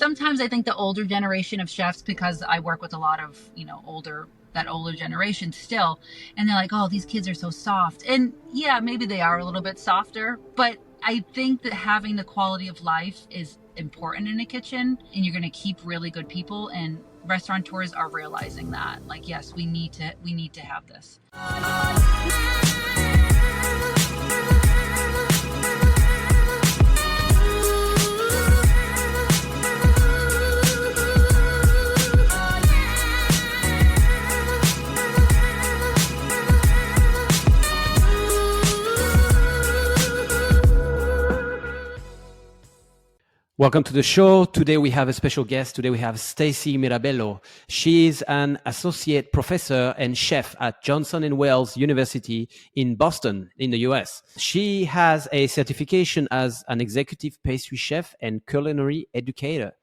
sometimes I think the older generation of chefs, because I work with a lot of, that older generation still, and they're like, oh, these kids are so soft. And yeah, maybe they are a little bit softer, but I think that having the quality of life is important in a kitchen, and you're going to keep really good people, and restaurateurs are realizing that. Like, yes, we need to have this. Welcome to the show. Today we have a special guest. Today we have Stacy Mirabello. She is an associate professor and chef at Johnson & Wales University in Boston, in the US. She has a certification as an executive pastry chef and culinary educator.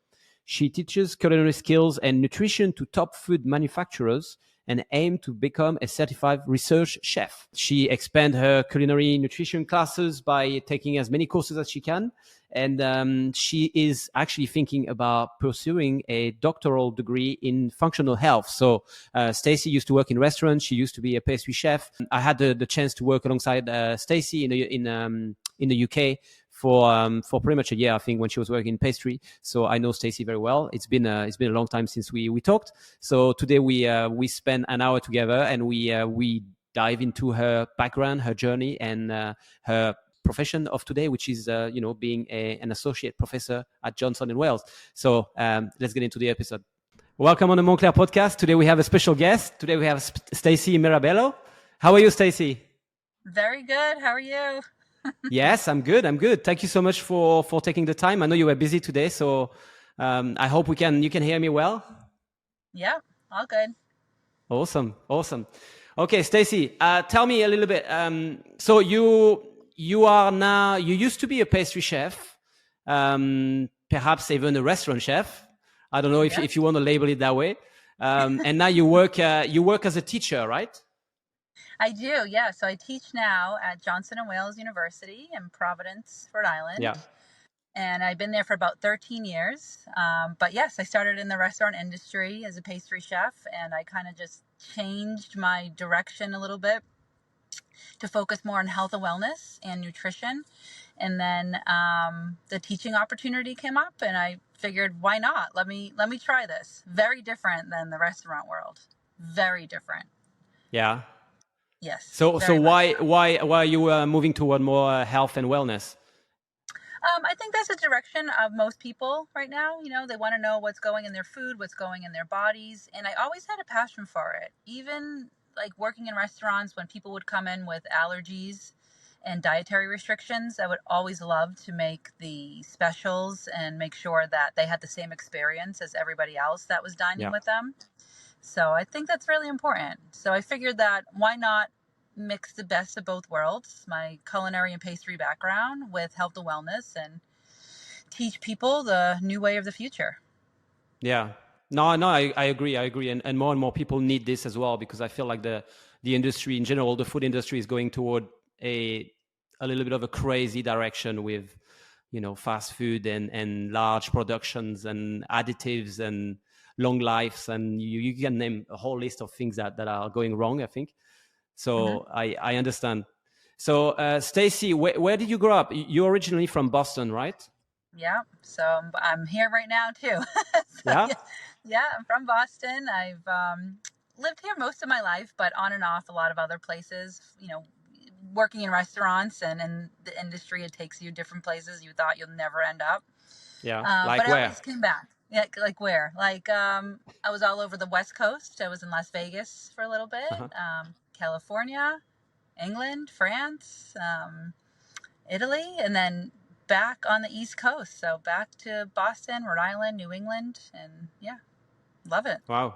She teaches culinary skills and nutrition to top food manufacturers and aim to become a certified research chef. She expands her culinary nutrition classes by taking as many courses as she can. And she is actually thinking about pursuing a doctoral degree in functional health. So Stacy used to work in restaurants. She used to be a pastry chef. I had the chance to work alongside Stacy in the UK for pretty much a year, I think, when she was working in pastry. So I know Stacy very well. It's been a long time since we talked. So today we spent an hour together, and we dive into her background, her journey, and her profession of today, which is being an associate professor at Johnson & Wales. So let's get into the episode. Welcome on the Montclair podcast. Today we have a special guest. Today we have Stacy Mirabello. How are you, Stacy? Very good. How are you? Yes, I'm good. Thank you so much for taking the time. I know you were busy today, so I hope you can hear me well. Yeah, all good. Awesome. Okay, Stacy, tell me a little bit. So you used to be a pastry chef, perhaps even a restaurant chef. I don't know if you want to label it that way. And now you work as a teacher, right? I do, yeah. So I teach now at Johnson & Wales University in Providence, Rhode Island. Yeah. And I've been there for about 13 years. But yes, I started in the restaurant industry as a pastry chef, and I kind of just changed my direction a little bit to focus more on health and wellness and nutrition. And then the teaching opportunity came up, and I figured, why not? Let me try this. Very different than the restaurant world. Very different. Yeah. Yes. So why are you moving toward more health and wellness? I think that's the direction of most people right now. They want to know what's going in their food, what's going in their bodies. And I always had a passion for it. Even like working in restaurants, when people would come in with allergies and dietary restrictions, I would always love to make the specials and make sure that they had the same experience as everybody else that was dining with them. So I think that's really important. So I figured that why not mix the best of both worlds, my culinary and pastry background with health and wellness, and teach people the new way of the future. Yeah. No, I agree. And more people need this as well, because I feel like the industry in general, the food industry, is going toward a little bit of a crazy direction with, fast food and large productions and additives and long lives, and you can name a whole list of things that are going wrong, I think. So I understand. So Stacy, where did you grow up? You're originally from Boston, right? Yeah. So I'm here right now too. Yeah, I'm from Boston. I've lived here most of my life, but on and off a lot of other places, working in restaurants and in the industry, it takes you different places you thought you'll never end up. Yeah. But where? I always came back. Yeah, like where? Like I was all over the West Coast. I was in Las Vegas for a little bit, California, England, France, Italy, and then back on the East Coast. So back to Boston, Rhode Island, New England, and yeah, love it. Wow.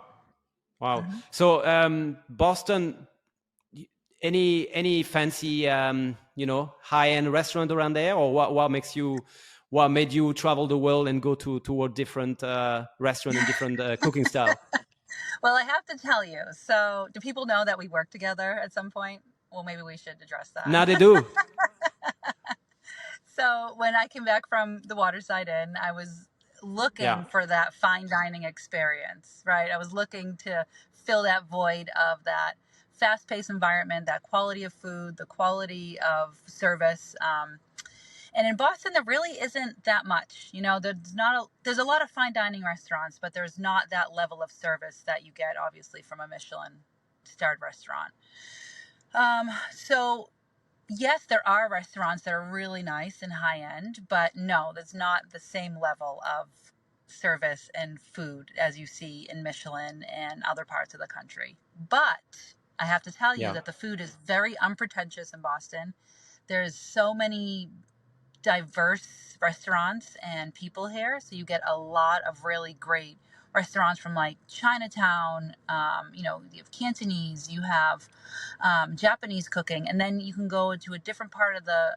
So Boston, any fancy high-end restaurant around there, or what made you travel the world and go toward different restaurant and different cooking style? Well, I have to tell you. So do people know that we worked together at some point? Well, maybe we should address that. Now they do. So when I came back from the Waterside Inn, I was looking Yeah. for that fine dining experience, right? I was looking to fill that void of that fast-paced environment, that quality of food, the quality of service. And in Boston, there really isn't that much. You know, there's a lot of fine dining restaurants, but there's not that level of service that you get, obviously, from a Michelin starred restaurant. So yes, there are restaurants that are really nice and high end, but no, that's not the same level of service and food as you see in Michelin and other parts of the country. But I have to tell you Yeah. that the food is very unpretentious in Boston. There's so many diverse restaurants and people here, so you get a lot of really great restaurants from like Chinatown. You have Cantonese, you have Japanese cooking, and then you can go to a different part of the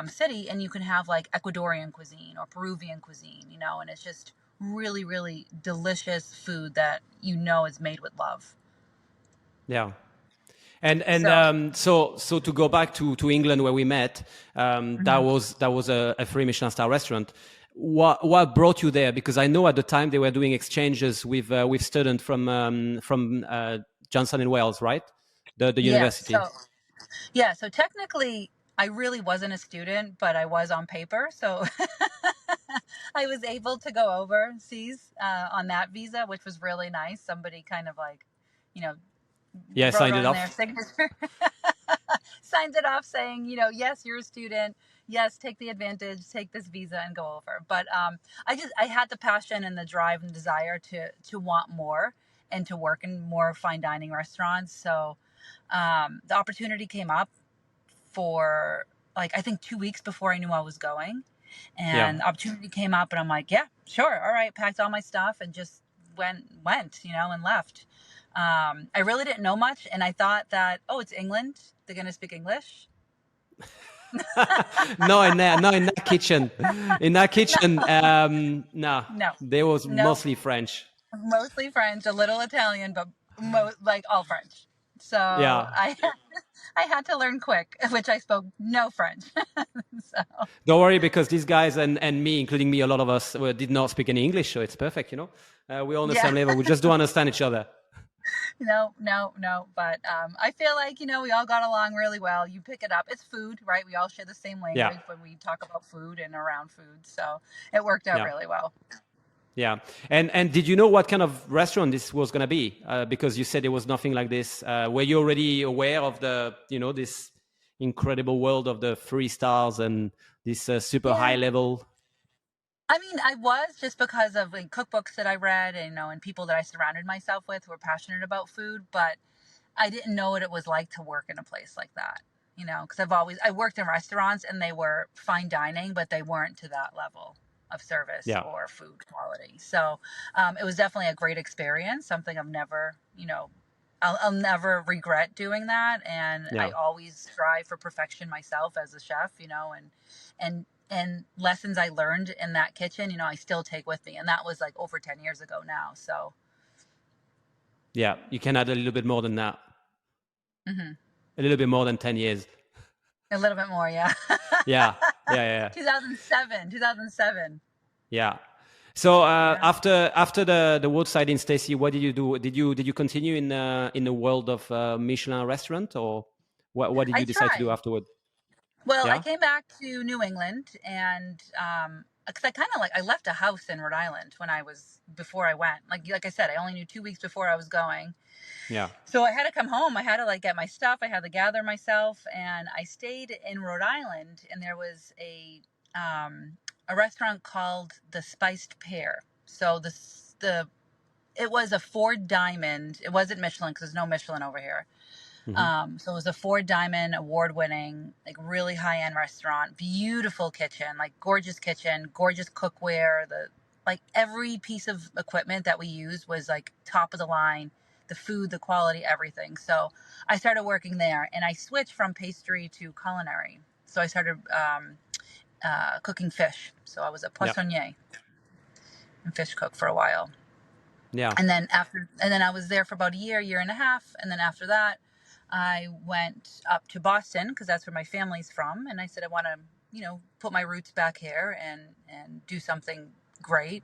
city, and you can have like Ecuadorian cuisine or Peruvian cuisine. And it's just really, really delicious food that is made with love. Yeah. And So, so to go back to England where we met, that mhm. was a free Michelin star restaurant. What brought you there? Because I know at the time they were doing exchanges with students from Johnson and Wales, right? The Yeah. university. So technically, I really wasn't a student, but I was on paper. So I was able to go overseas on that visa, which was really nice. Somebody kind of like, you know, Yeah, wrote signed it on their off. signature, signed it off saying, yes, you're a student. Yes, take the advantage, take this visa and go over. But I had the passion and the drive and desire to want more and to work in more fine dining restaurants. So the opportunity came up for like I think 2 weeks before I knew I was going, Yeah. and the opportunity came up, and I'm like, yeah, sure, all right, packed all my stuff and just went, and left. I really didn't know much, and I thought that, oh, it's England, they're gonna speak English. No, in that kitchen, in that kitchen, no, No, there was no, mostly French. mostly French, a little Italian, but like all French. So Yeah. I had to learn quick, which I spoke no French. So Don't worry, because these guys and me, including me, a lot of us did not speak any English, so it's perfect. We're on the yeah. same level. We just don't understand each other. No. But I feel like, we all got along really well. You pick it up. It's food, right? We all share the same Yeah, language when we talk about food and around food. So it worked out yeah, really well. yeah. And did you know what kind of restaurant this was going to be? Because you said there was nothing like this. Were you already aware of this incredible world of the 3 stars and this super high Yeah. level? I mean, I was just because of like cookbooks that I read and people that I surrounded myself with who were passionate about food. But I didn't know what it was like to work in a place like that, because I worked in restaurants and they were fine dining, but they weren't to that level of service Yeah, or food quality. So it was definitely a great experience, something I'll never regret doing that. And I yeah. always strive for perfection myself as a chef, and lessons I learned in that kitchen, I still take with me. And that was like over 10 years ago now. So, Yeah, you can add a little bit more than that. mhm. A little bit more than 10 years. A little bit more. Yeah. Yeah, yeah, yeah, 2007. yeah. So Yeah. after the roadside in Stacy, what did you do? Did you continue in the world of Michelin restaurant, or what did I you decide to do tried. afterward? Well, I Yeah, came back to New England, and because I kind of I left a house in Rhode Island before I went. Like I said, I only knew 2 weeks before I was going. yeah, So I had to come home. I had to get my stuff. I had to gather myself, and I stayed in Rhode Island. And there was a restaurant called the Spiced Pear. So it was a 4 diamond. It wasn't Michelin because there's no Michelin over here. hmm, So it was a 4 diamond award-winning, really high-end restaurant. Beautiful kitchen, gorgeous kitchen, gorgeous cookware. Every piece of equipment that we used was top of the line. The food, the quality, everything. So I started working there, and I switched from pastry to culinary. So I started cooking fish. So I was a yeah, poissonnier and fish cook for a while. yeah, And then I was there for about a year and a half. And then after that, I went up to Boston because that's where my family's from. And I said, I want to, put my roots back here and do something great.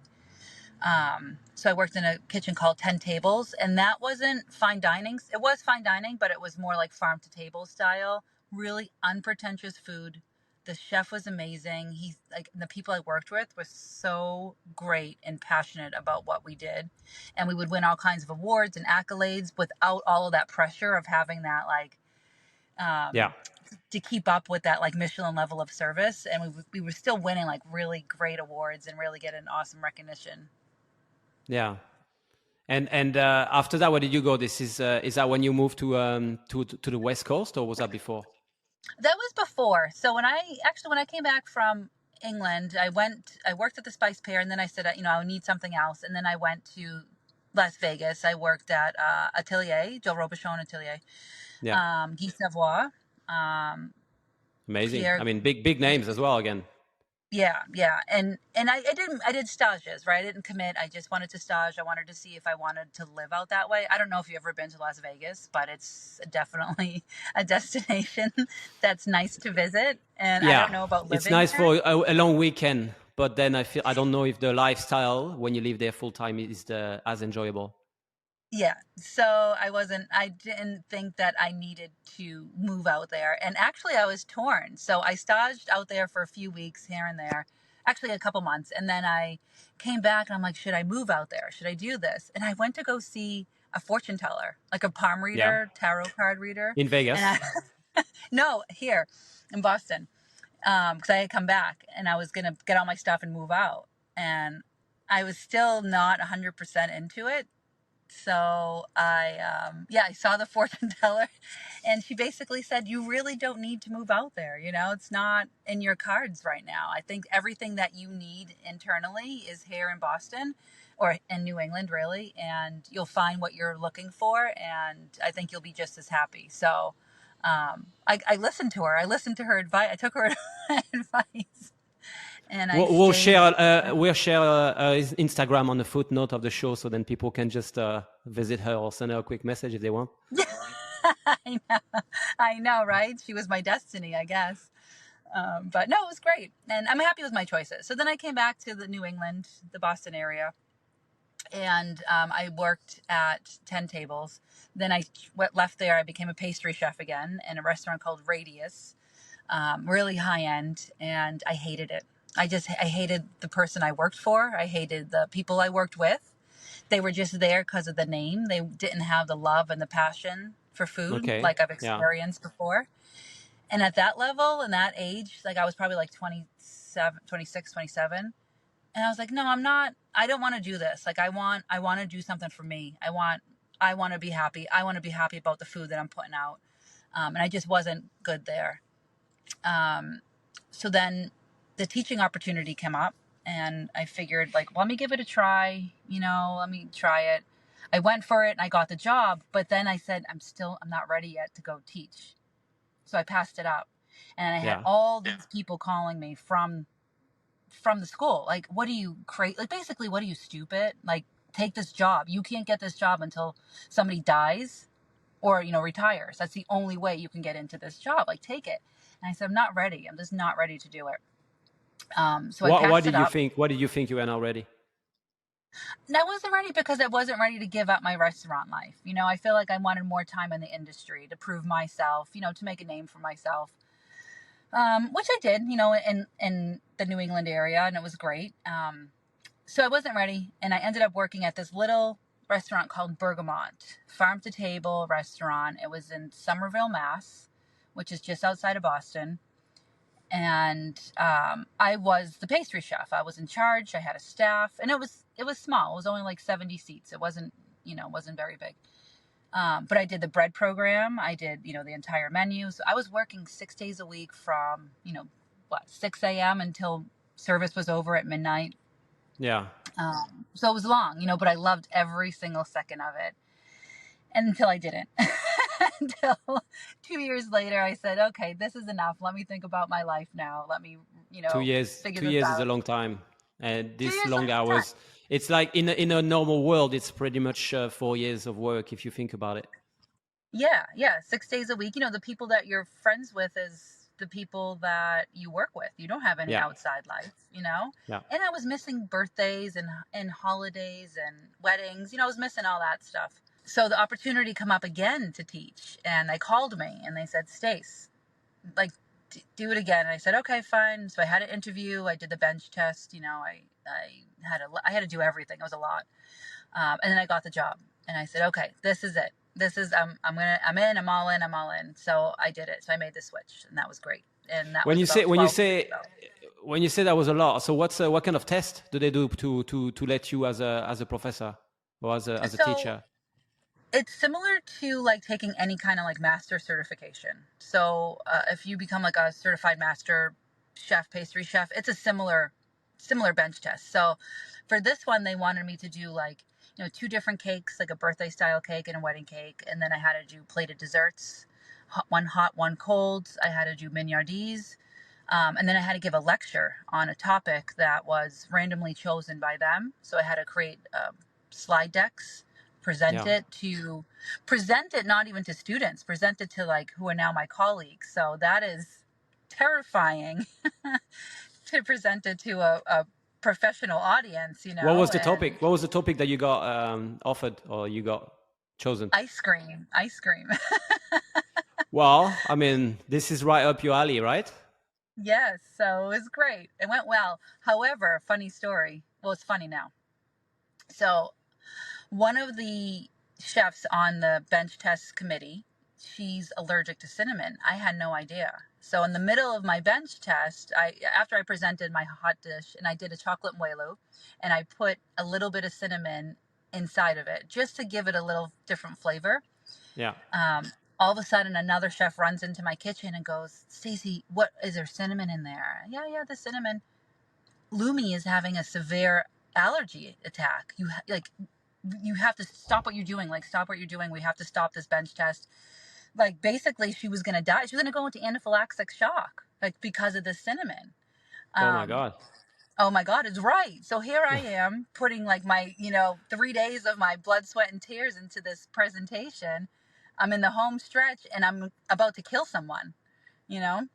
So I worked in a kitchen called 10 Tables, and that wasn't fine dining. It was fine dining, but it was more like farm to table style, really unpretentious food. The chef was amazing. He's like, the people I worked with were so great and passionate about what we did. And we would win all kinds of awards and accolades without all of that pressure of having that, like, Yeah. um, to keep up with that like Michelin level of service. And we were still winning like really great awards and really getting awesome recognition. Yeah. And after that, where did you go? This is that when you moved to the West Coast, or was that before? That was before. So when I came back from England, I worked at the Spice Pair, and then I said, I need something else. And then I went to Las Vegas. I worked at Atelier, Joe Robuchon Atelier, Yeah. Guy Savoy, Amazing. I Pierre. mean, big names as well again. Yeah. And I did stages, right? I didn't commit. I just wanted to stage. I wanted to see if I wanted to live out that way. I don't know if you've ever been to Las Vegas, but it's definitely a destination that's nice to visit. And I Yeah, don't know about it's living nice there. for a long weekend, but then I don't know if the lifestyle when you live there full time is as enjoyable. Yeah. So I didn't think that I needed to move out there. And actually, I was torn. So I staged out there for a few weeks here and there, actually a couple months. And then I came back and I'm like, should I move out there? Should I do this? And I went to go see a fortune teller, like a palm Yeah, reader, tarot card reader. in And Vegas. no, here in Boston, because I had come back and I was going to get all my stuff and move out. And I was still not 100% into it. So I saw the fortune teller, and she basically said, "You really don't need to move out there. It's not in your cards right now. I think everything that you need internally is here in Boston, or in New England, really, and you'll find what you're looking for, and I think you'll be just as happy." So I listened to her. I listened to her advice. I took her advice, and I stayed. We'll share his Instagram on the footnote of the show, so then people can just visit her or send her a quick message if they want. I know, right? She was my destiny, I guess. But no, it was great. And I'm happy with my choices. So then I came back to the New England, the Boston area, and I worked at 10 Tables. Then I left there. I became a pastry chef again in a restaurant called Radius, really high end, and I hated it. I hated the person I worked for. I hated the people I worked with. They were just there because of the name. They didn't have the love and the passion for food Okay. like I've Yeah. experienced before. And at that level and that age, like I was probably like 27, 26, 27. And I was like, no, I don't want to do this. Like I want to do something for me. I want to be happy. I want to be happy about the food that I'm putting out. And I just wasn't good there. So then the teaching opportunity came up, and I figured, like, well, let me give it a try. Let me try it. I went for it and I got the job, but then I said, I'm not ready yet to go teach. So I passed it up, and I had Yeah. all these people calling me from the school. Like, what are you crazy? Like, basically, what are you, stupid? Like, take this job. You can't get this job until somebody dies or, retires. That's the only way you can get into this job. Like, take it. And I said, I'm not ready. I'm just not ready to do it. So I What passed did it you up. think? What did you think you were not ready? And I wasn't ready because I wasn't ready to give up my restaurant life. I feel like I wanted more time in the industry to prove myself, to make a name for myself, which I did, in the New England area, and it was great. So I wasn't ready, and I ended up working at this little restaurant called Bergamot, farm to table restaurant. It was in Somerville, Mass, which is just outside of Boston. And I was the pastry chef. I was in charge. I had a staff, and it was small. It was only like 70 seats. It wasn't very big. But I did the bread program. I did, the entire menu. So I was working 6 days a week from, 6 a.m. until service was over at midnight. Yeah. So it was long, but I loved every single second of it. Until I didn't. Until 2 years later, I said, okay, this is enough. Let me think about my life now. Let me, 2 years. figure Two this years is a out. long time, and 2 this years, long long time. hours. It's like in a normal world, it's pretty much 4 years of work if you think about it. Yeah. 6 days a week. The people that you're friends with is the people that you work with. You don't have any Yeah. outside life, you know? Yeah. And I was missing birthdays and holidays and weddings. You know, I was missing all that stuff. So the opportunity come up again to teach, and they called me and they said, Stace, like, do it again. And I said, okay, fine. So I had an interview. I did the bench test. You know, I had to do everything. It was a lot. And then I got the job, and I said, okay, this is it. This is, I'm in, I'm all in. So I did it. So I made the switch, and that was great. And that When was you about say when you 12 years say ago. when you say that was a lot, so what kind of test do they do to let you as a professor or as a So teacher? it's similar to like taking any kind of like master certification. So if you become like a certified master chef, pastry chef, it's a similar bench test. So for this one, they wanted me to do like, you know, 2 different cakes, like a birthday style cake and a wedding cake. And then I had to do plated desserts, one hot, one cold. I had to do mignardises. And then I had to give a lecture on a topic that was randomly chosen by them. So I had to create slide decks, present Yeah. it not even to students, present it to like who are now my colleagues. So that is terrifying to present it to a professional audience, you What know, was the and topic? What was the topic that you got offered or you got chosen? ice cream. Well, I mean, this is right up your alley, right? Yes. So it was great. It went well. However, funny story. Well, it's funny now. So one of the chefs on the bench test committee, she's allergic to cinnamon. I had no idea. So in the middle of my bench test, after I presented my hot dish, and I did a chocolate moelleux, and I put a little bit of cinnamon inside of it just to give it a little different flavor. Yeah. All of a sudden, another chef runs into my kitchen and goes, Stacy, what is there cinnamon in there? Yeah, the cinnamon. Lumi is having a severe allergy attack. You have to stop what you're doing. Like, stop what you're doing. We have to stop this bench test. Like, basically, she was going to die. She was going to go into anaphylactic shock, like, because of the cinnamon. Oh my Um, God. oh my God, it's right. So here I am putting like my, 3 days of my blood, sweat, and tears into this presentation. I'm in the home stretch and I'm about to kill someone, you know?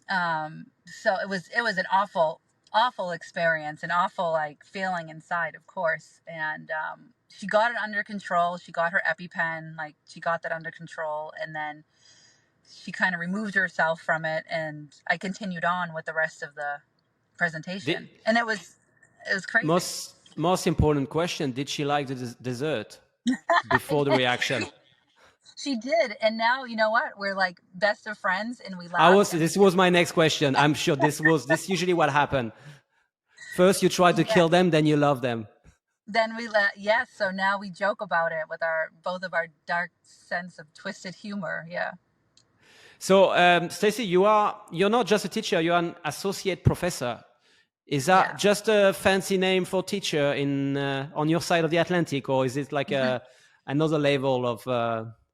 So it was an awful experience, an awful like feeling inside, of course. And she got it under control. She got her EpiPen, like she got that under control, and then she kind of removed herself from it, and I continued on with the rest of the Did, presentation, and it was crazy. most important question, did she like the dessert before the reaction? She did, and now you know what? We're like best of friends, and we laugh. And This was my next question. I'm sure this usually what happened. First you try to yeah, kill them, then you love them. then we let yes. So now we joke about it with our both of our dark sense of twisted humor. Yeah, So, Stacy, you're not just a teacher; you're an associate professor. Is that yeah. just a fancy name for teacher in on your side of the Atlantic, or is it like another level of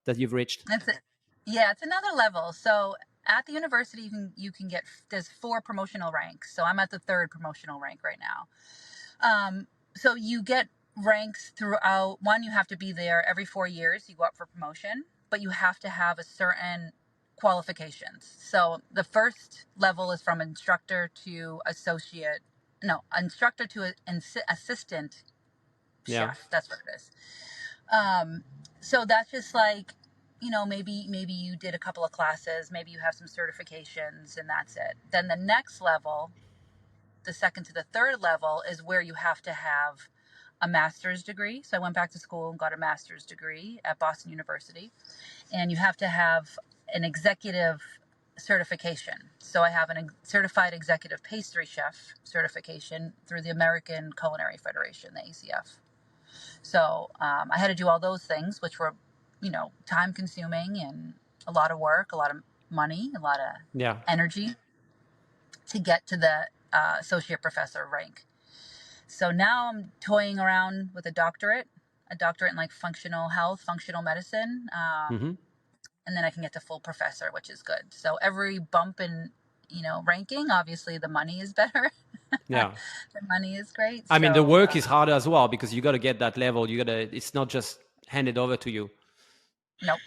that you've reached? That's it. Yeah, it's another level. So at the university, you can get there's 4 promotional ranks. So I'm at the 3rd promotional rank right now. So you get ranks throughout. One, you have to be there every 4 years. You go up for promotion, but you have to have a certain qualifications. So the first level is from instructor to associate. No, instructor to assistant Yeah. chef. That's what it is. So that's just like, maybe you did a couple of classes, maybe you have some certifications, and that's it. Then the next level, the second to the 3rd level, is where you have to have a master's degree. So I went back to school and got a master's degree at Boston University, and you have to have an executive certification. So I have a certified executive pastry chef certification through the American Culinary Federation, the ACF. So I had to do all those things, which were, time consuming and a lot of work, a lot of money, a lot of Yeah. energy to get to the associate professor rank. So now I'm toying around with a doctorate in like functional health, functional medicine. Hmm. And then I can get to full professor, which is good. So every bump in, ranking, obviously the money is better. Yeah. The money is great. I mean, the So work is harder as well because you got to get that level. It's not just handed over to you. nope.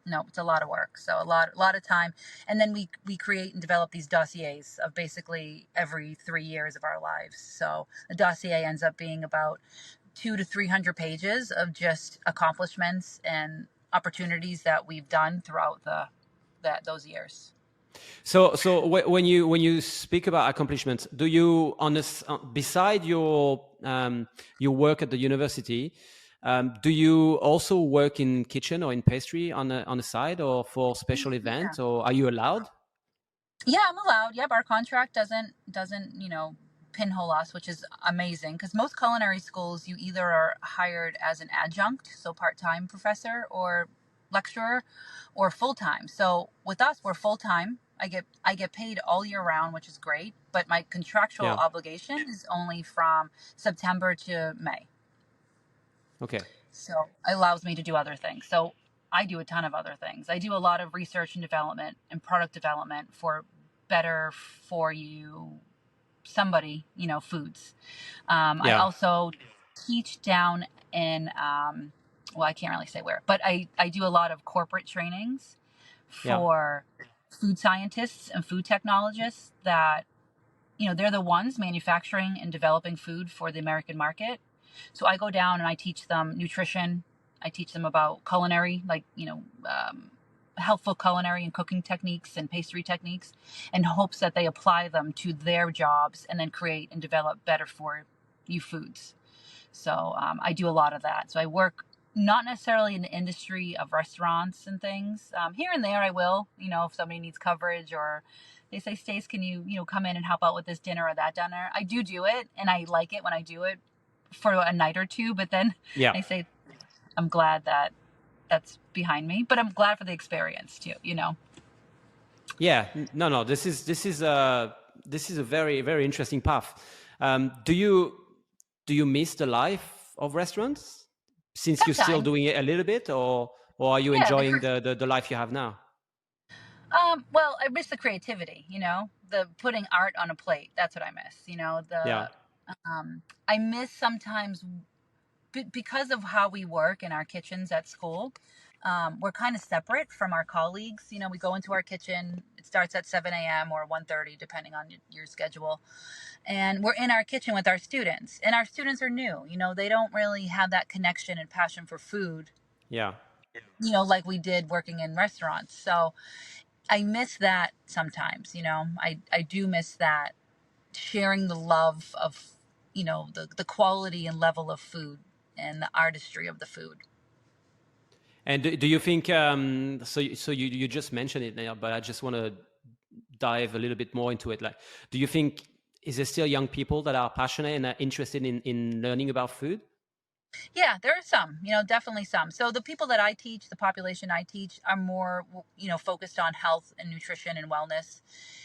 No, it's a lot of work. So a lot of time. And then we create and develop these dossiers of basically every 3 years of our lives. So the dossier ends up being about 200 to 300 pages of just accomplishments and opportunities that we've done throughout those years. When you speak about accomplishments, do you beside your work at the university, do you also work in kitchen or in pastry on the side or for special Yeah. events, or are you allowed? Yeah, I'm allowed. Yep, our contract doesn't pinhole us, which is amazing because most culinary schools you either are hired as an adjunct, so part-time professor or lecturer, or full-time. So with us, we're full-time. I get paid all year round, which is great, but my contractual Yeah. obligation is only from September to May. Okay. So it allows me to do other things. So I do a ton of other things. I do a lot of research and development and product development for better for you foods. I Yeah. also teach down in, well, I can't really say where, but I do a lot of corporate trainings Yeah. for food scientists and food technologists that, they're the ones manufacturing and developing food for the American market. So I go down and I teach them nutrition. I teach them about culinary, like, helpful culinary and cooking techniques and pastry techniques, in hopes that they apply them to their jobs and then create and develop better for you foods. So I do a lot of that. So I work not necessarily in the industry of restaurants and things. Here and there I will, if somebody needs coverage or they say, Stace, can you, come in and help out with this dinner or that dinner? I do it, and I like it when I do it for a night or two. But then Yeah. I say, I'm glad that that's behind me, but I'm glad for the experience too, Yeah. No. This is a very, very interesting path. Do you miss the life of restaurants since you're still Sometimes. doing it a little bit, or are you Yeah. enjoying the life you have now? Well, I miss the creativity, the putting art on a plate. That's what I miss, Yeah. I miss sometimes because of how we work in our kitchens at school. We're kind of separate from our colleagues. We go into our kitchen. It starts at 7 a.m. or 1:30, depending on your schedule. And we're in our kitchen with our students. And our students are new. They don't really have that connection and passion for food, Yeah. like we did working in restaurants. So I miss that sometimes. I do miss that, sharing the love of, the quality and level of food and the artistry of the food. And do you think so you just mentioned it now, but I just want to dive a little bit more into it. Like, do you think is there still young people that are passionate and are interested in learning about food? Yeah, there are some, definitely some. So the people that I teach, the population I teach, are more, focused on health and nutrition and wellness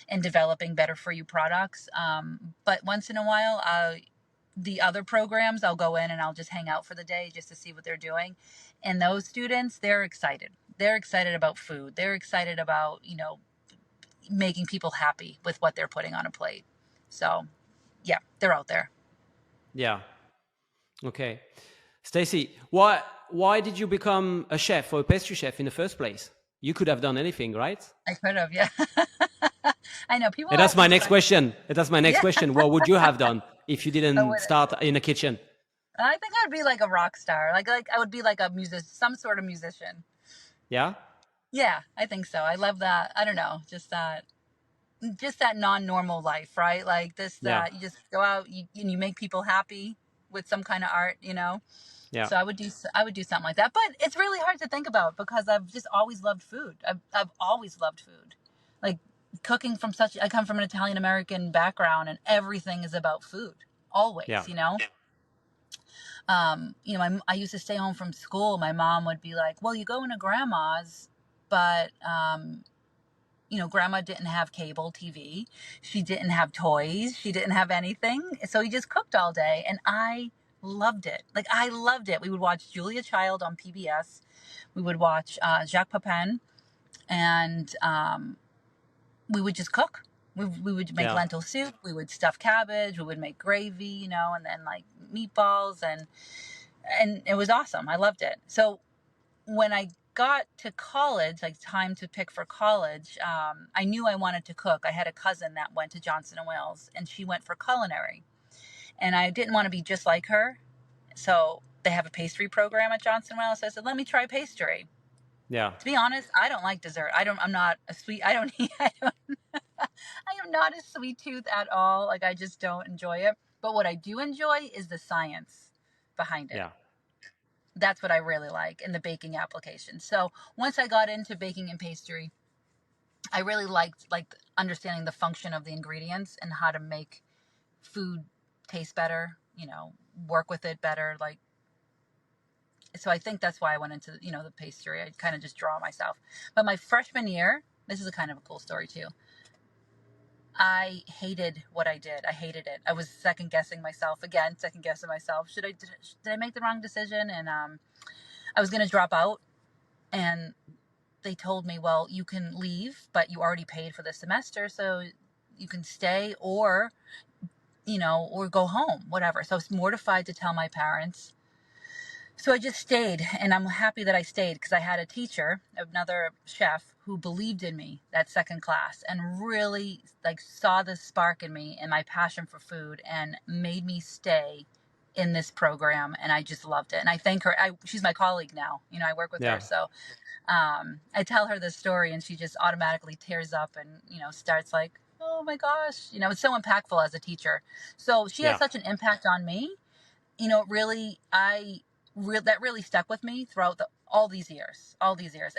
and developing better for you products. But once in a while, the other programs, I'll go in and I'll just hang out for the day just to see what they're doing. And those students, they're excited. They're excited about food. They're excited about, making people happy with what they're putting on a plate. So, yeah, they're out there. Yeah. Okay. Stacy, why did you become a chef or a pastry chef in the first place? You could have done anything, right? I could have, yeah. I know people And that's ask my me next questions. question. That's my next Yeah, question. What would you have done if you I didn't would. start in a kitchen? I think I would be like a rock star. Like I would be like a music, some sort of musician. Yeah. Yeah, I think so. I love that. I don't know, just that non-normal life, right? Like this, Yeah. that you just go out, you make people happy with some kind of art. Yeah. So I would do something like that. But it's really hard to think about because I've just always loved food. I've always loved food. Like cooking I come from an Italian American background, and everything is about food. Yeah. Always. I used to stay home from school. My mom would be like, well, you go into grandma's, but, grandma didn't have cable TV. She didn't have toys. She didn't have anything. So he just cooked all day. And I loved it. Like, I loved it. We would watch Julia Child on PBS. We would watch Jacques Pepin. And we would just cook. We would make Yeah. lentil soup. We would stuff cabbage. We would make gravy, and then like meatballs, and it was awesome. I loved it. So when I got to college, like time to pick for college, I knew I wanted to cook. I had a cousin that went to Johnson and Wales, and she went for culinary, and I didn't want to be just like her. So they have a pastry program at Johnson and Wales. So I said, let me try pastry. Yeah. To be honest, I don't like dessert. I'm not a sweet. I don't eat. I don't. I am not a sweet tooth at all. Like, I just don't enjoy it. But what I do enjoy is the science behind it. Yeah. That's what I really like in the baking application. So once I got into baking and pastry, I really liked like understanding the function of the ingredients and how to make food taste better, work with it better. Like, so I think that's why I went into, the pastry. I kind of just draw myself. But my freshman year, this is a kind of a cool story too. I hated what I did. I hated it. I was second guessing myself. Did I make the wrong decision? And I was going to drop out. And they told me, well, you can leave, but you already paid for the semester, so you can stay or go home, whatever. So I was mortified to tell my parents. So I just stayed, and I'm happy that I stayed because I had a teacher, another chef, who believed in me that second class and really saw the spark in me and my passion for food and made me stay in this program, and I just loved it. And I thank her. She's my colleague now. I work with her, so I tell her this story, and she just automatically tears up and starts like, oh my gosh, it's so impactful as a teacher. So she has such an impact on me. That really stuck with me throughout all these years.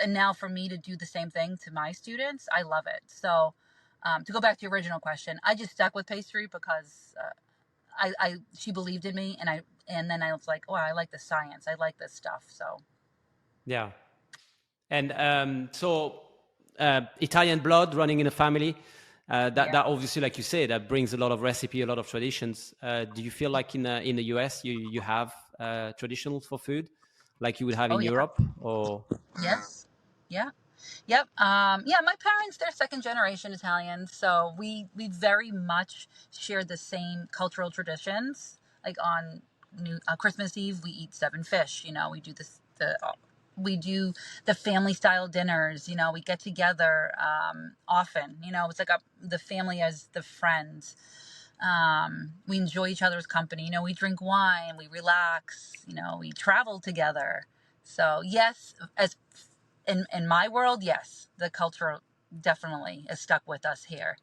And now for me to do the same thing to my students, I love it. So to go back to your original question, I just stuck with pastry because she believed in me, and then I was like, oh, I like the science. I like this stuff. So. Yeah. And so Italian blood running in a family, that obviously, like you say, that brings a lot of recipe, a lot of traditions. Do you feel like in the US you have traditionals for food like you would have in Europe? Or Yes. Yeah. Yep. My parents, they're second generation Italian, so we very much share the same cultural traditions. Like on Christmas Eve, we eat 7 fish. We do the family style dinners. We get together often. It's like the family as the friends. We enjoy each other's company. We drink wine, we relax. We travel together. So yes, as in my world, yes, the culture definitely is stuck with us here.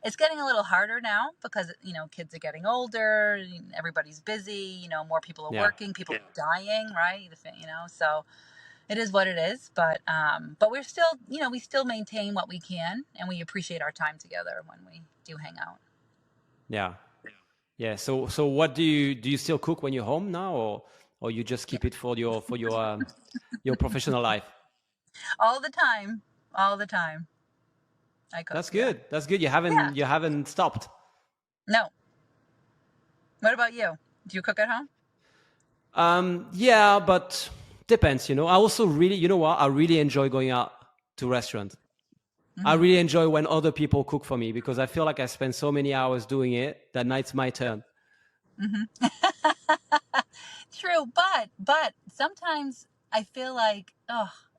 It's getting a little harder now because kids are getting older, everybody's busy, more people are working, people are dying, right? So it is what it is, but we're still, we still maintain what we can, and we appreciate our time together when we do hang out. Yeah. So what do you still cook when you're home now, or you just keep it for your your professional life? All the time. I cook. That's good. That's good. You haven't stopped. No. What about you? Do you cook at home? Yeah, but depends. I also really, I really enjoy going out to restaurants. Mm-hmm. I really enjoy when other people cook for me because I feel like I spend so many hours doing it that now it's my turn. Mm-hmm. True, but sometimes I feel like,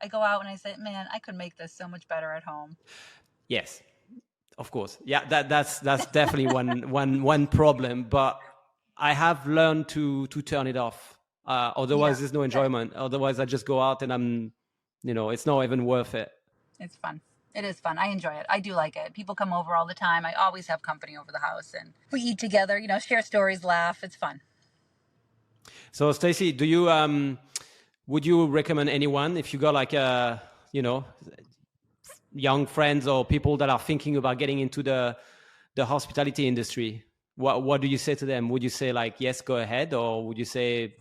I go out and I say, man, I could make this so much better at home. Yes, of course. Yeah, that's definitely one problem. But I have learned to turn it off. Otherwise, there's no enjoyment. Otherwise, I just go out and I'm, it's not even worth it. It's fun. It is fun. I enjoy it. I do like it. People come over all the time. I always have company over the house, and we eat together. Share stories, laugh. It's fun. So, Stacy, do you would you recommend anyone if you got like young friends or people that are thinking about getting into the hospitality industry? What do you say to them? Would you say like, yes, go ahead, or would you say,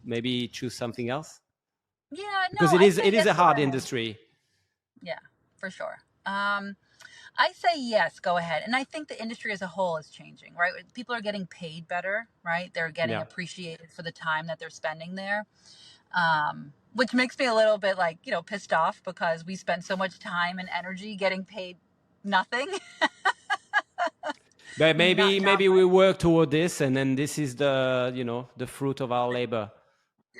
maybe choose something else? Yeah, no, because it is a hard industry. Yeah, for sure. I say yes, go ahead. And I think the industry as a whole is changing, right? People are getting paid better, right? They're getting appreciated for the time that they're spending there. Which makes me a little bit pissed off because we spend so much time and energy getting paid nothing. But maybe we work toward this, and then this is the the fruit of our labor.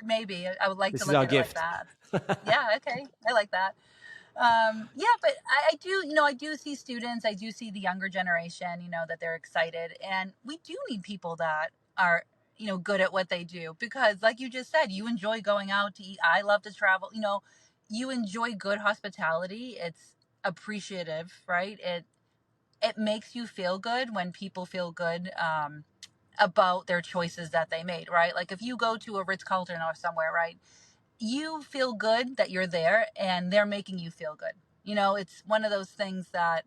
maybe I would like to This is look our at it like gift. that. Yeah, okay, I like that. Yeah, but I do, I do see students, I do see the younger generation, that they're excited. And we do need people that are, good at what they do. Because, like you just said, you enjoy going out to eat. I love to travel. You enjoy good hospitality. It's appreciative, right? It makes you feel good when people feel good about their choices that they made, right? Like if you go to a Ritz-Carlton or somewhere, right? You feel good that you're there and they're making you feel good. It's one of those things that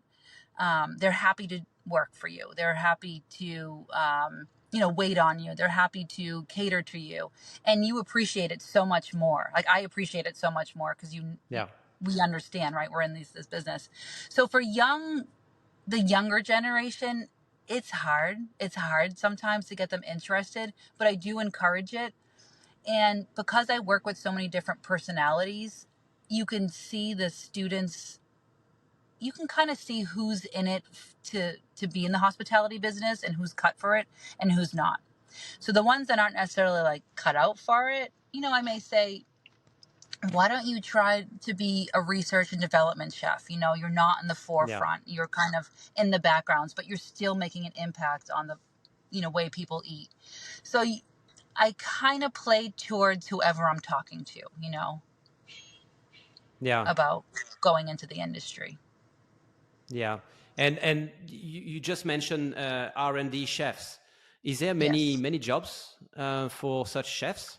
they're happy to work for you. They're happy to, wait on you. They're happy to cater to you. And you appreciate it so much more. Like I appreciate it so much more because Yeah. we understand, right? We're in this business. So for the younger generation, it's hard. It's hard sometimes to get them interested, but I do encourage it. And because I work with so many different personalities, you can see the students, you can kind of see who's in it to be in the hospitality business and who's cut for it and who's not. So the ones that aren't necessarily like cut out for it, I may say, why don't you try to be a research and development chef? You're not in the Yeah. forefront. You're kind of in the backgrounds, but you're still making an impact on the, way people eat. So I kind of play towards whoever I'm talking to, Yeah. about going into the industry. Yeah. And you just mentioned R&D chefs. Is there many Yes. many jobs for such chefs?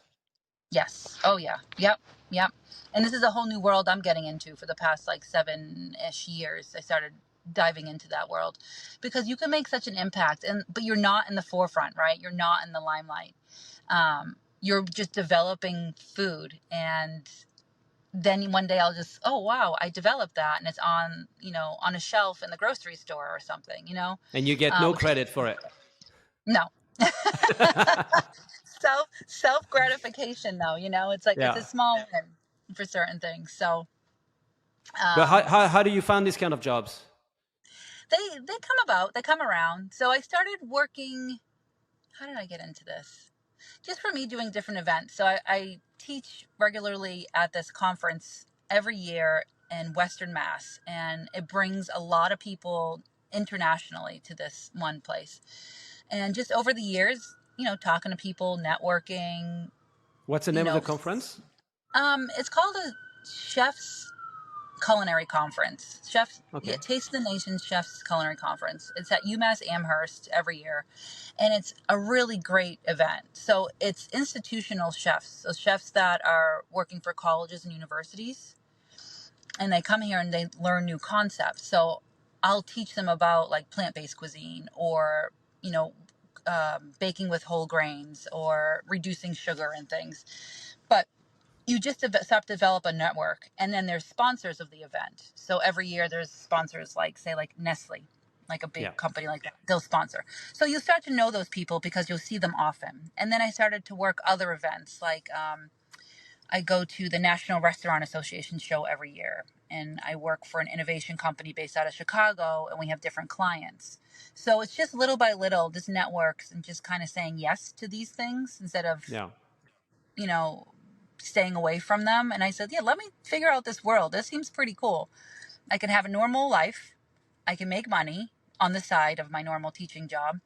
Yes. Oh, yeah. Yep. Yep. And this is a whole new world I'm getting into for the past like 7-ish years. I started diving into that world because you can make such an impact but you're not in the forefront, right? You're not in the limelight. You're just developing food, and then one day I'll just, oh wow, I developed that, and it's on, on a shelf in the grocery store or something, And you get no which is credit for it. no. Self gratification though, it's like it's a Yeah. small win for certain things. So But um how do you find these kind of jobs? they come about, they come around. So I started working, how did I get into this? Just for me doing different events. So I teach regularly at this conference every year in Western Mass, and it brings a lot of people internationally to this one place. And just over the years, talking to people, networking, What's the you name of the know, conference? it's called a chef's culinary conference. Chefs, yeah, Okay. Taste of the Nation's Chefs Culinary Conference. It's at UMass Amherst every year, and it's a really great event. So it's institutional chefs, so chefs that are working for colleges and universities, and they come here and they learn new concepts. So I'll teach them about like plant-based cuisine, or baking with whole grains, or reducing sugar and things. But you just have to develop a network, and then there's sponsors of the event. So every year there's sponsors, like say like Nestle, like a Yeah. big company like that, they'll sponsor. So you'll start to know those people because you'll see them often. And then I started to work other events, like I go to the National Restaurant Association show every year, and I work for an innovation company based out of Chicago, and we have different clients. So it's just little by little, just networks, and just kind of saying yes to these things instead of, Yeah. you know, staying away from them. And I said, yeah, let me figure out this world. This seems pretty cool. I can have a normal life. I can make money on the side of my normal teaching job.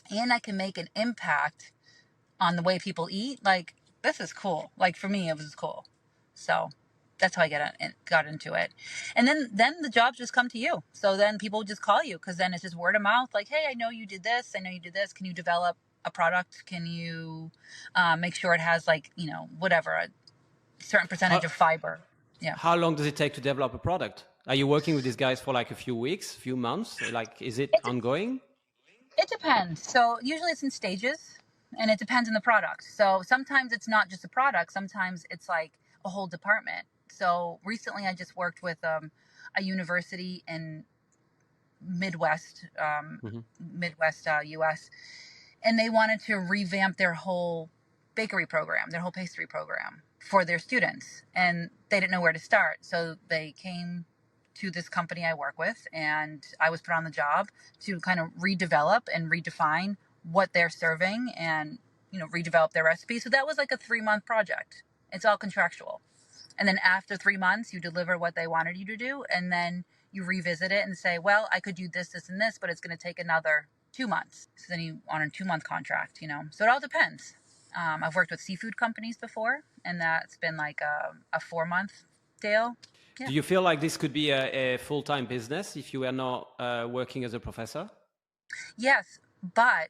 And I can make an impact on the way people eat. Like, this is cool. Like, for me, it was cool. So that's how I got into it. And then the jobs just come to you. So then people just call you, because then it's just word of mouth. Like, hey, I know you did this. I know you did this. Can you develop a product? Can you make sure it has, like, whatever, a certain percentage of How, fiber? Yeah. how long does it take to develop a product? Are you working with these guys for like a few weeks, few months? Like, is it It, de- ongoing? it depends. So usually it's in stages, and it depends on the product. So sometimes it's not just a product. Sometimes it's like a whole department. So recently I just worked with a university in Midwest, Hmm. US, and they wanted to revamp their whole bakery program, their whole pastry program for their students, and they didn't know where to start. So they came to this company I work with, and I was put on the job to kind of redevelop and redefine what they're serving, and redevelop their recipe. So that was like a 3-month project. It's all contractual. And then after 3 months, you deliver what they wanted you to do. And then you revisit it and say, well, I could do this, this, and this, but it's going to take another 2 months. So then you on a 2-month contract, So it all depends. I've worked with seafood companies before, and that's been like a 4-month deal. Yeah. Do you feel like this could be a full-time business if you were not working as a professor? Yes, but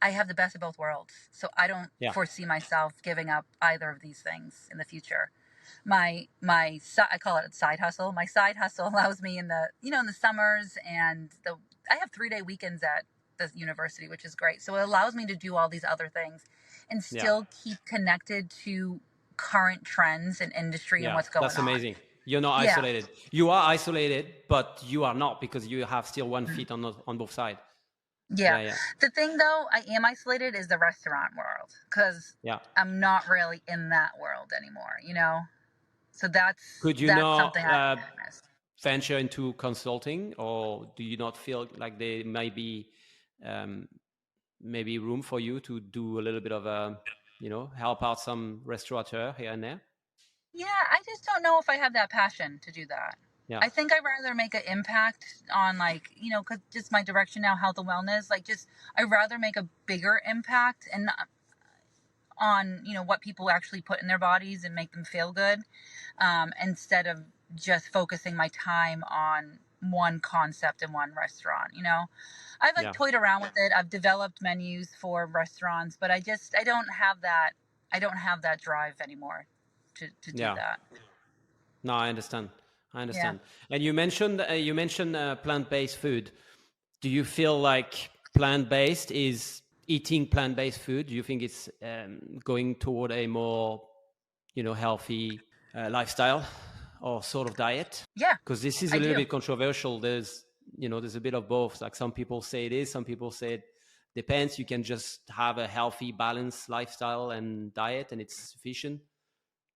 I have the best of both worlds. So I don't Yeah. foresee myself giving up either of these things in the future. I call it a side hustle. My side hustle allows me in the summers, and I have 3-day weekends at the university, which is great. So it allows me to do all these other things and still keep connected to current trends in industry and what's going on. That's amazing. You're not Yeah. isolated. You are isolated, but you are not, because you have still one feet on both sides. Yeah. The thing, though, I am isolated is the restaurant world, because I'm not really in that world anymore, So Could you that's not something I miss. venture into consulting, or do you not feel like there might be maybe room for you to do a little bit of help out some restaurateur here and there? Yeah, I just don't know if I have that passion to do that. Yeah. I think I'd rather make an impact on, because just my direction now, health and wellness, I'd rather make a bigger impact and on, what people actually put in their bodies and make them feel good, instead of just focusing my time on one concept in one restaurant. I've toyed around with it. I've developed menus for restaurants, but I don't have that drive anymore to do that. No, I understand. Yeah. And you mentioned plant-based food. Do you feel like plant-based is eating plant-based food? Do you think it's going toward a more healthy lifestyle or sort of diet? Yeah, because this is a little bit controversial. There's a bit of both. Like, some people say it is, some people say it depends. You can just have a healthy, balanced lifestyle and diet, and it's sufficient.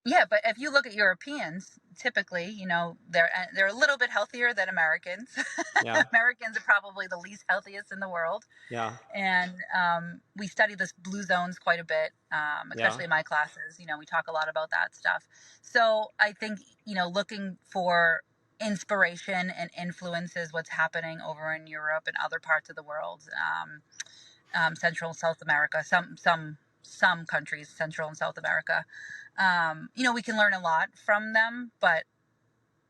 Yeah, but if you look at Europeans, typically, they're a little bit healthier than Americans. Yeah. Americans are probably the least healthiest in the world. Yeah. And we study this blue zones quite a bit, especially in my classes. We talk a lot about that stuff. So I think, looking for inspiration and influences what's happening over in Europe and other parts of the world, Central and South America, some countries, Central and South America. We can learn a lot from them, but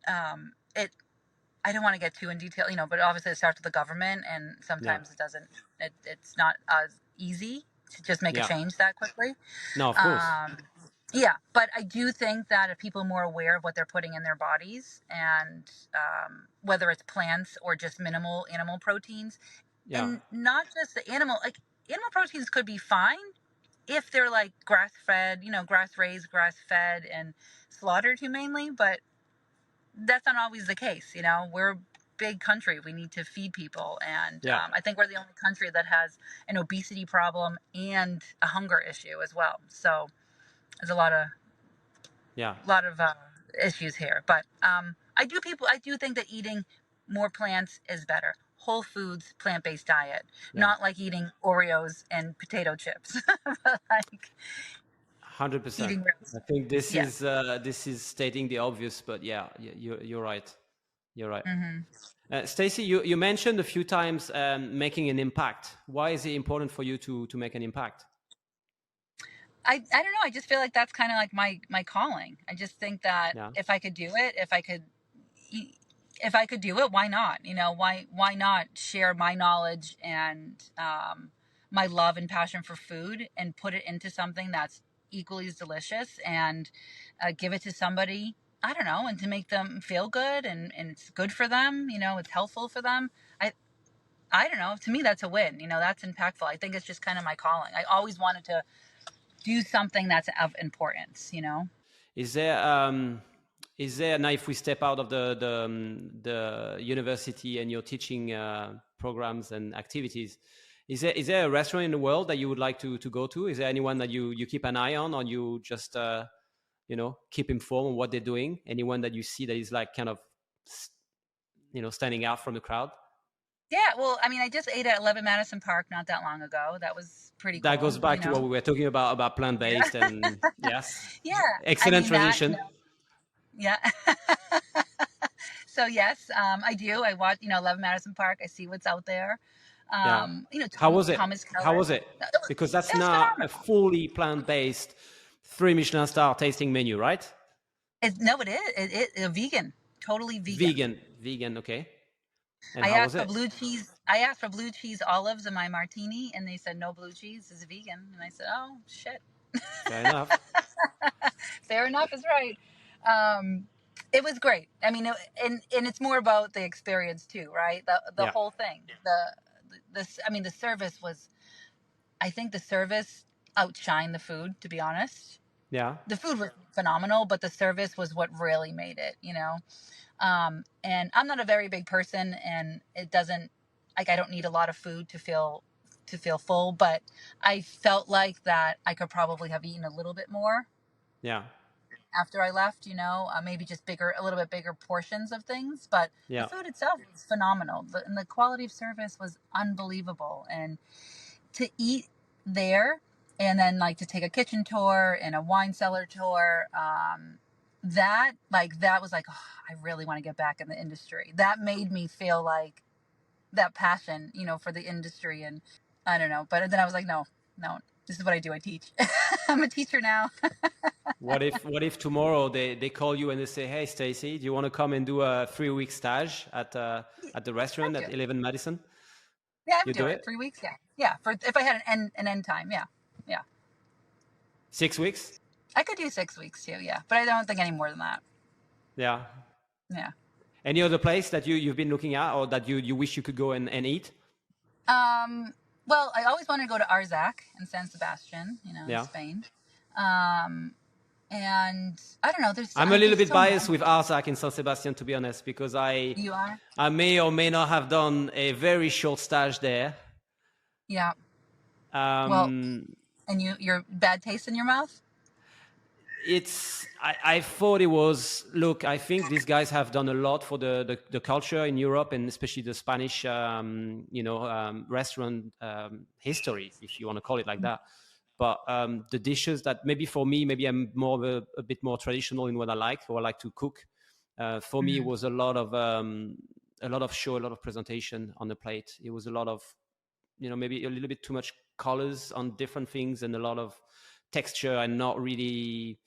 I don't want to get too in detail, but obviously it starts with the government, and sometimes it's not as easy to just make a change that quickly. No, of course. Yeah, but I do think that if people are more aware of what they're putting in their bodies, and whether it's plants or just minimal animal proteins, and not just the animal proteins could be fine if they're like grass-fed, grass-raised, grass-fed, and slaughtered humanely, but that's not always the case. We're a big country. We need to feed people, and I think we're the only country that has an obesity problem and a hunger issue as well. So there's a lot of issues here. But I do think that eating more plants is better. Whole foods, plant-based diet, not like eating Oreos and potato chips. Like 100%. I think this is stating the obvious, but you're right. You're right. Mm-hmm. Stacy, you mentioned a few times making an impact. Why is it important for you to make an impact? I don't know. I just feel like that's kind of like my calling. I just think that if I could do it, if I could do it, why not? Why not share my knowledge and my love and passion for food and put it into something that's equally as delicious, and give it to somebody, I don't know, and to make them feel good, and it's good for them, it's helpful for them. I don't know. To me, that's a win. That's impactful. I think it's just kind of my calling. I always wanted to do something that's of importance. Is there now, if we step out of the university and your teaching programs and activities, is there a restaurant in the world that you would like to go to? Is there anyone that you keep an eye on, or you just keep informed on what they're doing? Anyone that you see that is like kind of standing out from the crowd? Yeah, well, I mean, I just ate at 11 Madison Park not that long ago. That was pretty That cool, goes you back to what know? we were talking about plant-based Yeah. and yes, Yeah. I excellent mean, that, transition. yeah. So, yes, I do. I watch, 11 Madison Park. I see what's out there. Yeah. How Tom, was it? Thomas How Keller. was it? Because It that's was now a phenomenal. fully plant-based three Michelin star tasting menu, right? No, it is. It vegan, totally vegan. Vegan, okay. And how was it? I asked for blue cheese olives in my martini, and they said no blue cheese is vegan. And I said, oh shit. Fair enough. Fair enough is right. Um, it was great. I mean, and it's more about the experience too, right? The Yeah. whole thing. I mean, the service was. I think the service outshined the food. To be honest, Yeah. the food was phenomenal, but the service was what really made it. And I'm not a very big person, and it doesn't like I don't need a lot of food to feel full, but I felt like that I could probably have eaten a little bit more Yeah. after I left, maybe just a little bit bigger portions of things. But the Yeah. food itself was phenomenal. And the quality of service was unbelievable. And to eat there and then like to take a kitchen tour and a wine cellar tour, that was like, oh, I really want to get back in the industry. That made me feel like that passion, for the industry. And I don't know. But then I was like, no, no, this is what I do. I teach. I'm a teacher now. What if tomorrow they call you and they say, "Hey, Stacy, do you want to come and do a 3 week stage at the I restaurant do at it. 11 Madison?" Yeah, I You would do do it. it? 3 weeks. Yeah. Yeah. If I had an end time. Yeah. Yeah. 6 weeks? I could do 6 weeks too. Yeah. But I don't think any more than that. Yeah. Yeah. Any other place that you've been looking at or that you wish you could go and eat? Um, well, I always wanted to go to Arzac in San Sebastian, in Yeah. Spain. Um, and I don't know. I'm a little There's bit so biased many. with Arsac in San Sebastian, to be honest, because You are? I may or may not have done a very short stage there. Yeah. Well, Um, and your bad taste in your mouth? I thought it was, look, I think these guys have done a lot for the culture in Europe and especially the Spanish restaurant history, if you want to call it like that. But the dishes that maybe for me, maybe I'm more of a bit more traditional in what I like or I like to cook. For me, it Mm-hmm. was a lot of show, a lot of presentation on the plate. It was a lot of, maybe a little bit too much colors on different things and a lot of texture and not really.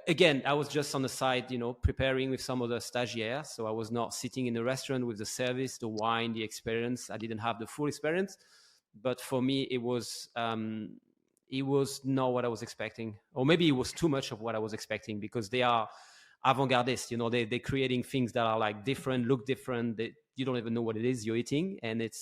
Again, I was just on the side, preparing with some of the stagiaires. So I was not sitting in the restaurant with the service, the wine, the experience. I didn't have the full experience. But for me, it was not what I was expecting. Or maybe it was too much of what I was expecting because they are avant-gardist, they're creating things that are like different, look different. You don't even know what it is you're eating. And it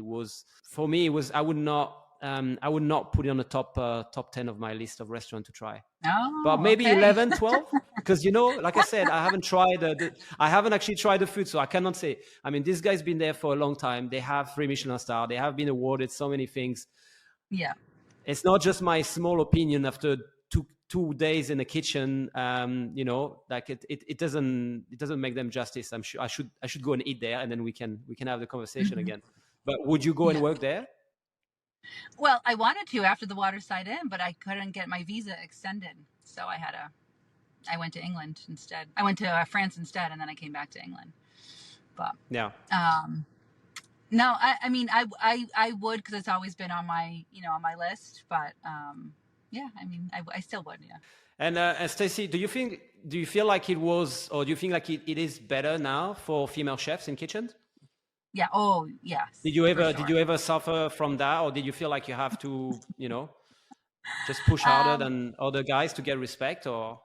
was, for me, I would not put it on the top 10 of my list of restaurants to try, but Oh, maybe okay. 11, 12. Because like I said, I haven't actually tried the food, so I cannot say. I mean, this guy's been there for a long time. They have 3 Michelin star. They have been awarded so many things. Yeah. It's not just my small opinion after two days in the kitchen. Like it doesn't make them justice. I'm sure I should go and eat there, and then we can have the conversation Hmm. again. But would you go and Yeah. work there? Well, I wanted to after the waterside in, but I couldn't get my visa extended. So I went to England instead. I went to France instead, and then I came back to England. But Yeah. um, no, I mean, I would because it's always been on my list. But yeah, I mean, I still would. Yeah. And Stacy, do you feel like it was, or do you think like it is better now for female chefs in kitchens? Yeah. Oh, Did yes, you for ever did sure. you ever suffer from that, or did you feel like you have to, just push harder Um, than other guys to get respect? Or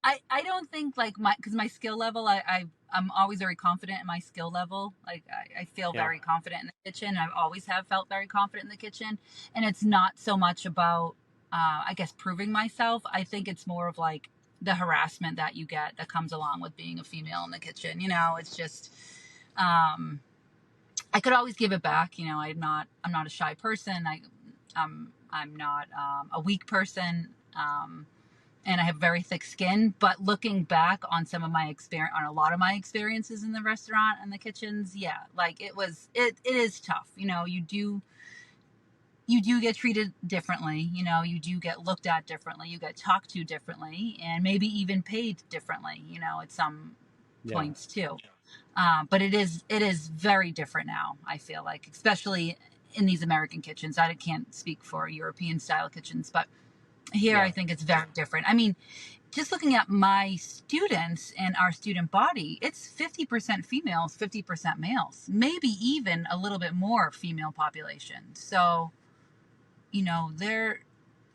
I don't think like because my skill level, I'm always very confident in my skill level. Like I feel yeah, very confident in the kitchen. I always have felt very confident in the kitchen, and it's not so much about I guess proving myself. I think it's more of like the harassment that you get that comes along with being a female in the kitchen. It's just um, I could always give it back. I'm not a shy person. I'm not a weak person. and I have very thick skin. But looking back on some of my experience, on a lot of my experiences in the restaurant and the kitchens, yeah, like it is tough. You do get treated differently. You do get looked at differently. You get talked to differently, and maybe even paid differently. At some Yeah. points too. But it is very different now. I feel like, especially in these American kitchens. I can't speak for European style kitchens, but here I Yeah. think it's very different. I mean, just looking at my students and our student body, it's 50% females, 50% males, maybe even a little bit more female population. So, they're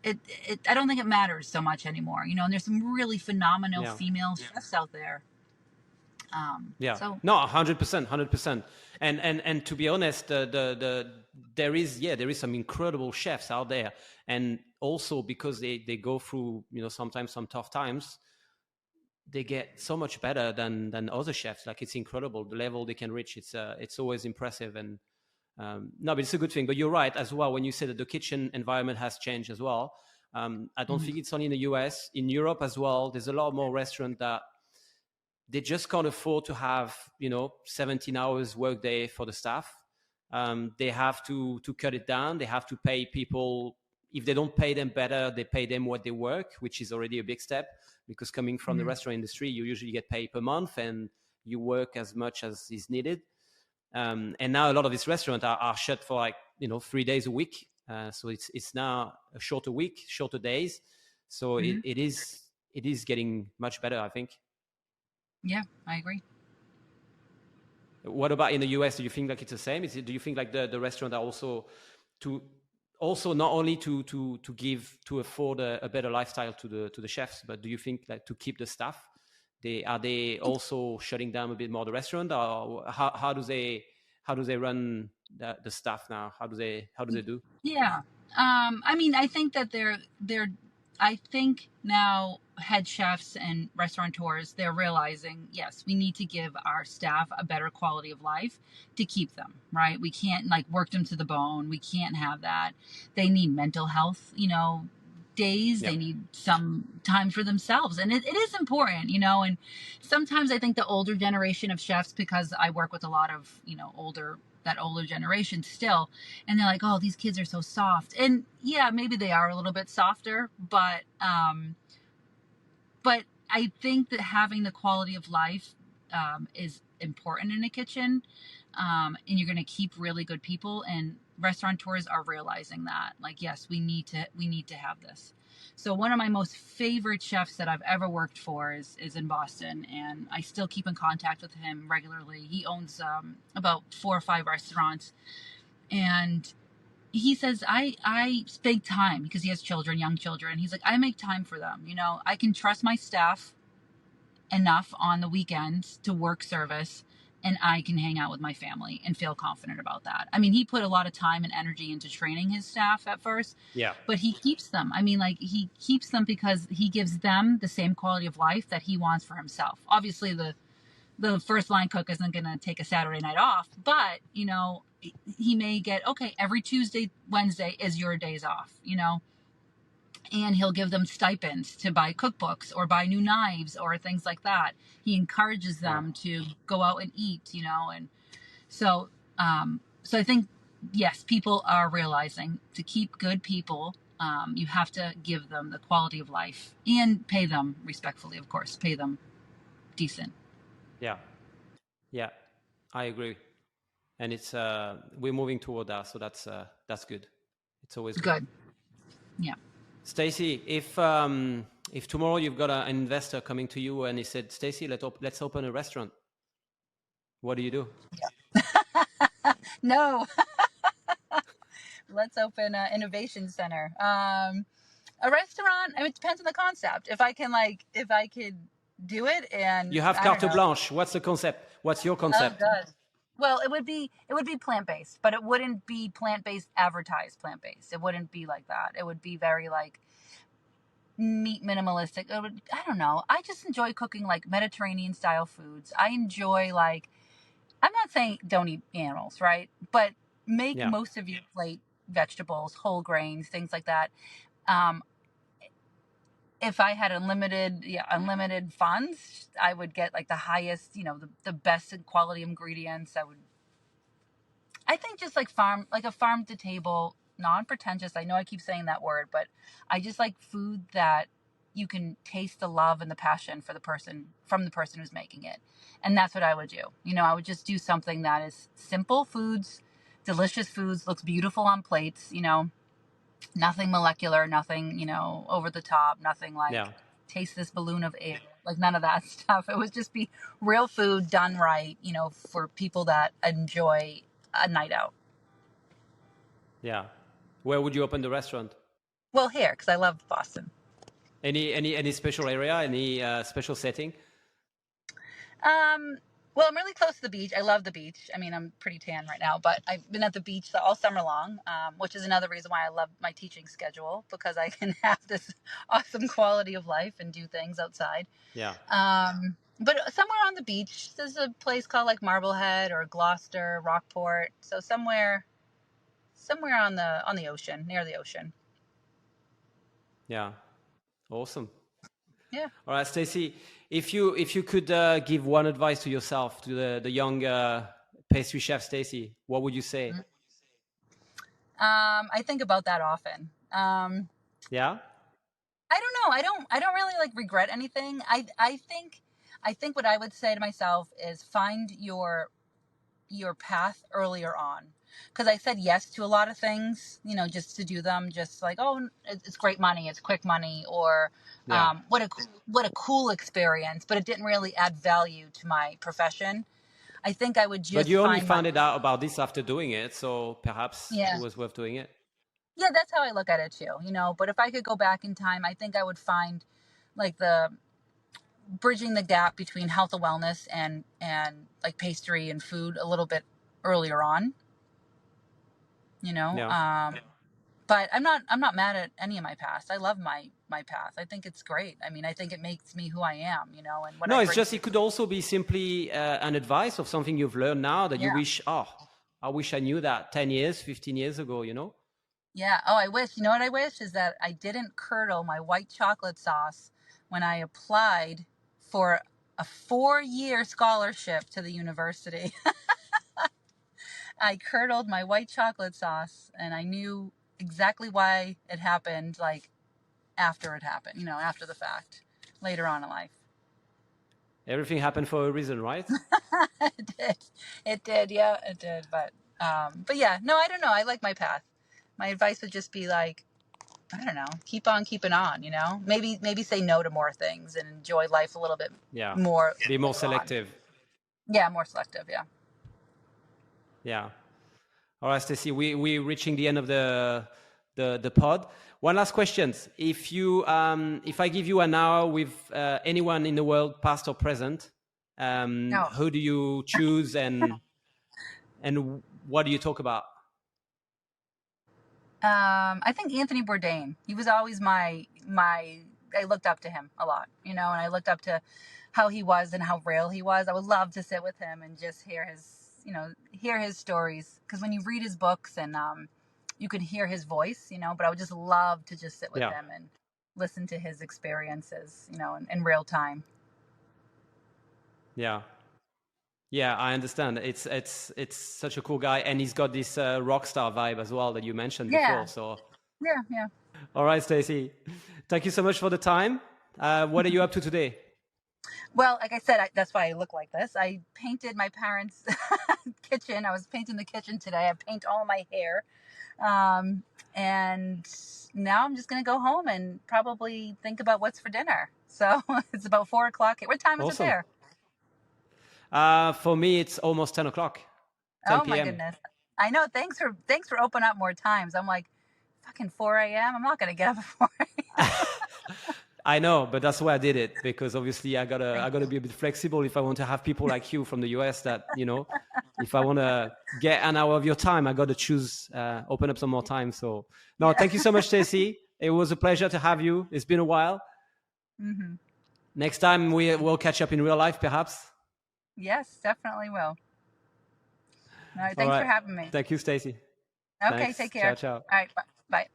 I don't think it matters so much anymore. And there's some really phenomenal Yeah. female chefs out there. Yeah. So No, 100%, 100%. And to be honest, there is some incredible chefs out there, and also because they go through sometimes some tough times, they get so much better than other chefs. Like, it's incredible the level they can reach. It's always impressive. And no, but it's a good thing. But you're right as well when you say that the kitchen environment has changed as well. I don't think it's only in the US, in Europe as well. There's a lot more restaurants that they just can't afford to have 17 hours workday for the staff. They have to cut it down. They have to pay people. If they don't pay them better, they pay them what they work, which is already a big step, because coming from the restaurant industry, you usually get paid per month and you work as much as is needed. And now a lot of these restaurants are shut for 3 days a week. So it's now a shorter week, shorter days. So it is getting much better, I think. yeah, I agree. What about in the US? Do you think like it's the same? Do you think like the restaurant are also not only to afford a better lifestyle to the chefs, but do you think like to keep the staff, are they also shutting down a bit more the restaurant, or how do they run the staff now? How do they do? Yeah. I mean, I think that I think now head chefs and restaurateurs, they're realizing, yes, we need to give our staff a better quality of life to keep them, right? We can't like work them to the bone. We can't have that. They need mental health, days. Yeah. They need some time for themselves. And it is important, and sometimes I think the older generation of chefs, because I work with a lot of, that older generation still, and they're like, oh, these kids are so soft. And yeah, maybe they are a little bit softer, but I think that having the quality of life is important in a kitchen, and you're going to keep really good people. And restaurateurs are realizing that, like, yes, we need to have this. So one of my most favorite chefs that I've ever worked for is in Boston, and I still keep in contact with him regularly. He owns about 4 or 5 restaurants, and he says, I make time, because he has children, young children. He's like, I make time for them. I can trust my staff enough on the weekends to work service, and I can hang out with my family and feel confident about that. I mean, he put a lot of time and energy into training his staff at first, Yeah. but he keeps them. I mean, like, he keeps them because he gives them the same quality of life that he wants for himself. Obviously, the first line cook isn't going to take a Saturday night off, but he may get, okay, every Tuesday, Wednesday is your days off, and he'll give them stipends to buy cookbooks or buy new knives or things like that. He encourages them to go out and eat, and so I think, yes, people are realizing to keep good people, you have to give them the quality of life and pay them respectfully, of course, pay them decent. Yeah. Yeah. I agree. And it's we're moving toward that, so that's good. It's always good. Good. Yeah. Stacy, if tomorrow you've got an investor coming to you and he said, Stacy, let's open a restaurant, what do you do? No. Let's open an innovation center. A restaurant, I mean, it depends on the concept. If I could do it, and You have I don't carte know. blanche. What's the concept? What's your Oh, concept? good. Well, it would be plant-based, but it wouldn't be plant-based advertised plant-based. It wouldn't be like that. It would be very like meat minimalistic. I don't know. I just enjoy cooking like Mediterranean style foods. I enjoy, like, I'm not saying don't eat animals, right? But make Yeah. most of your plate vegetables, whole grains, things like that. Um, if I had unlimited funds, I would get like the highest, the best quality ingredients. I think just like a farm to table, non-pretentious. I know I keep saying that word, but I just like food that you can taste the love and the passion from the person who's making it. And that's what I would do. I would just do something that is simple foods, delicious foods, looks beautiful on plates, nothing molecular, nothing, over the top, nothing like Yeah. taste this balloon of air, like none of that stuff. It would just be real food done right, for people that enjoy a night out. Yeah. Where would you open the restaurant? Well, here, because I love Boston. Any special area? Any special setting? Well, I'm really close to the beach. I love the beach. I mean, I'm pretty tan right now, but I've been at the beach all summer long, which is another reason why I love my teaching schedule, because I can have this awesome quality of life and do things outside. Yeah. But somewhere on the beach, there's a place called like Marblehead or Gloucester, Rockport. So somewhere on the ocean, near the ocean. Yeah. Awesome. Yeah. All right, Stacy, if you could give one advice to yourself, to the young pastry chef Stacy, what would you say? I think about that often. Yeah. I don't know. I don't really like regret anything. I think what I would say to myself is find your path earlier on. Because I said yes to a lot of things, just to do them, just like, oh, it's great money, it's quick money, or Yeah. what a cool experience, but it didn't really add value to my profession. I think I would But just you only find found it out about this after doing it, so perhaps it yeah, was worth doing it. yeah, that's how I look at it too, But if I could go back in time, I think I would find like the bridging the gap between health and wellness and like pastry and food a little bit earlier on. Yeah. But I'm not mad at any of my past. I love my path. I think it's great. I mean, I think it makes me who I am, and what No, I it's bring. just it could also be simply an advice of something you've learned now that you Yeah. wish, oh, I wish I knew that 10 years, 15 years ago, Yeah. Oh, I wish. You know what I wish is that I didn't curdle my white chocolate sauce when I applied for a 4-year scholarship to the university. I curdled my white chocolate sauce, and I knew exactly why it happened, like after it happened, after the fact, later on in life. Everything happened for a reason, right? It did. It did. Yeah, it did. But yeah, no, I don't know. I like my path. My advice would just be like, I don't know, keep on keeping on, maybe say no to more things and enjoy life a little bit Yeah. more. Be more later on. selective. Yeah, more selective. Yeah. Yeah. All right, Stacy, we're reaching the end of the pod. One last question: if I give you an hour with anyone in the world, past or present, No. who do you choose and what do you talk about? I think Anthony Bourdain. He was always my. I looked up to him a lot, and I looked up to how he was and how real he was. I would love to sit with him and just hear his stories. Because when you read his books and you could hear his voice, but I would just love to just sit with Yeah. him and listen to his experiences, in real time. Yeah. Yeah, I understand. It's such a cool guy, and he's got this rock star vibe as well that you mentioned Yeah. before. So, Yeah. all right, Stacy, thank you so much for the time. What are you up to today? Well, like I said, that's why I look like this. I painted my parents' kitchen. I was painting the kitchen today. I paint all my hair. And now I'm just going to go home and probably think about what's for dinner. So it's about 4:00. What time is it Awesome. there? For me, it's almost 10 o'clock, 10 Oh my p.m. goodness. I know. Thanks for opening up more times. I'm like, fucking 4 a.m. I'm not going to get up at 4 a.m. I know, but that's why I did it, because obviously I gotta be a bit flexible if I want to have people like you from the US that, if I want to get an hour of your time, I got to choose, open up some more time. So no, Thank you so much, Stacy. It was a pleasure to have you. It's been a while. Mm-hmm. Next time we'll catch up in real life, perhaps. Yes, definitely will. All right. Thanks for having me. Thank you, Stacy. Okay. Thanks. Take care. Ciao, ciao. All right. Bye.